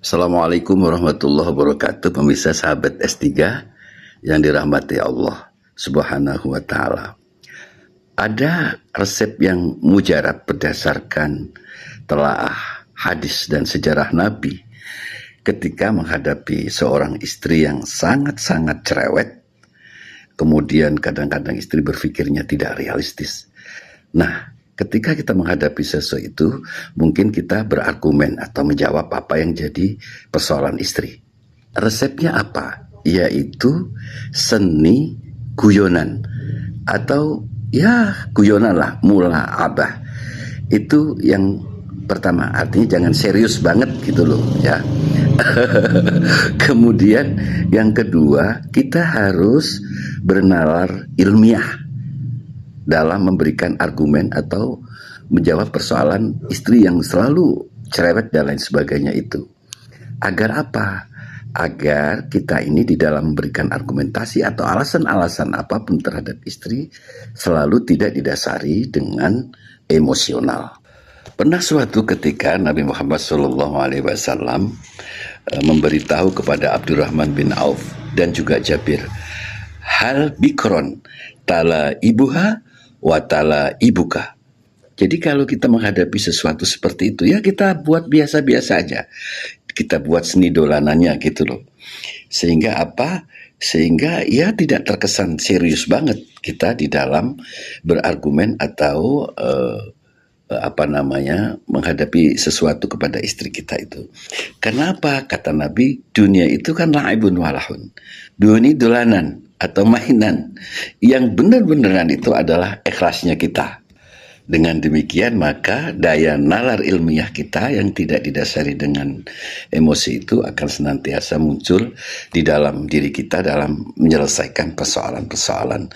Assalamualaikum warahmatullahi wabarakatuh, pemirsa sahabat S3 yang dirahmati Allah Subhanahu wa Ta'ala. Ada resep yang mujarab berdasarkan telaah hadis dan sejarah Nabi ketika menghadapi seorang istri yang sangat-sangat cerewet, kemudian kadang-kadang istri berpikirnya tidak realistis. Nah, ketika kita menghadapi sesuatu itu, mungkin kita berargumen atau menjawab apa yang jadi persoalan istri. Resepnya apa? Yaitu seni guyonan atau guyonan lah, mula abah. Itu yang pertama, artinya jangan serius banget gitu loh ya. Kemudian yang kedua, kita harus bernalar ilmiah dalam memberikan argumen atau menjawab persoalan istri yang selalu cerewet dan lain sebagainya itu. Agar apa? Agar kita ini di dalam memberikan argumentasi atau alasan-alasan apapun terhadap istri selalu tidak didasari dengan emosional. Pernah suatu ketika Nabi Muhammad SAW memberitahu kepada Abdurrahman bin Auf dan juga Jabir, hal bikron tala ibuha watala ibuka. Jadi kalau kita menghadapi sesuatu seperti itu, ya kita buat biasa-biasa aja. Kita buat seni dolanannya gitu loh. Sehingga apa? Sehingga ya tidak terkesan serius banget kita di dalam berargumen atau menghadapi sesuatu kepada istri kita itu. Kenapa? Kata Nabi, dunia itu kan la'ibun walahun. Dunia dolanan atau mainan. Yang benar-benaran itu adalah ikhlasnya kita. Dengan demikian maka daya nalar ilmiah kita yang tidak didasari dengan emosi itu akan senantiasa muncul di dalam diri kita dalam menyelesaikan persoalan-persoalan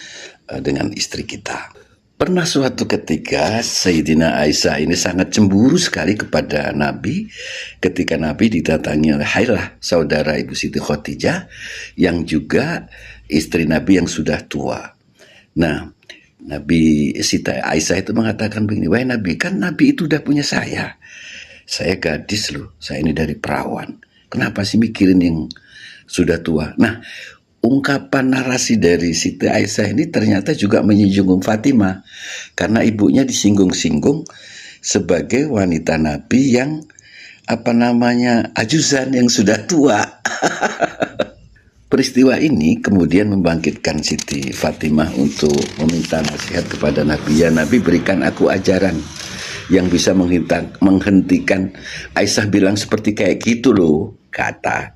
dengan istri kita. Pernah suatu ketika Sayyidina Aisyah ini sangat cemburu sekali kepada Nabi ketika Nabi didatangi oleh Hailah, saudara Ibu Siti Khadijah yang juga istri Nabi yang sudah tua. Nah, Nabi Siti Aisyah itu mengatakan begini, wahai Nabi, kan Nabi itu udah punya saya gadis loh, saya ini dari perawan, kenapa sih mikirin yang sudah tua? Nah, ungkapan narasi dari Siti Aisyah ini ternyata juga menyinggung Fatimah karena ibunya disinggung-singgung sebagai wanita Nabi yang ajuzan yang sudah tua. Peristiwa ini kemudian membangkitkan Siti Fatimah untuk meminta nasihat kepada Nabi. Ya Nabi, berikan aku ajaran yang bisa menghentikan Aisyah bilang seperti kayak gitu loh, kata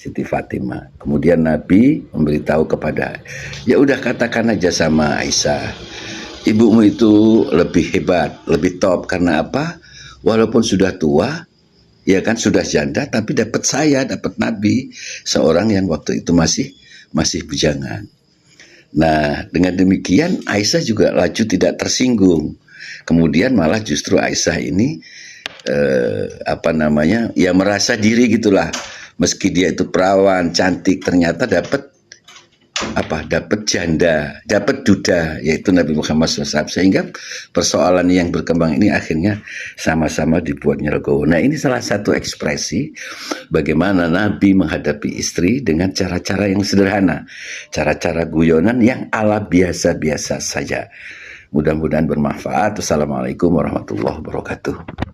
Siti Fatimah. Kemudian Nabi memberitahu kepada, ya udah katakan aja sama Aisyah, ibumu itu lebih hebat, lebih top. Karena apa? Walaupun sudah tua, ya kan sudah janda, tapi dapat Nabi, seorang yang waktu itu masih bujangan. Nah, dengan demikian Aisyah juga laju tidak tersinggung. Kemudian malah justru Aisyah ini merasa diri gitulah. Meski dia itu perawan, cantik, ternyata dapat janda, dapat duda, yaitu Nabi Muhammad SAW. Sehingga persoalan yang berkembang ini akhirnya sama-sama dibuatnya legowo. Nah, ini salah satu ekspresi bagaimana Nabi menghadapi istri dengan cara-cara yang sederhana, cara-cara guyonan yang ala biasa-biasa saja. Mudah-mudahan bermanfaat. Wassalamualaikum warahmatullahi wabarakatuh.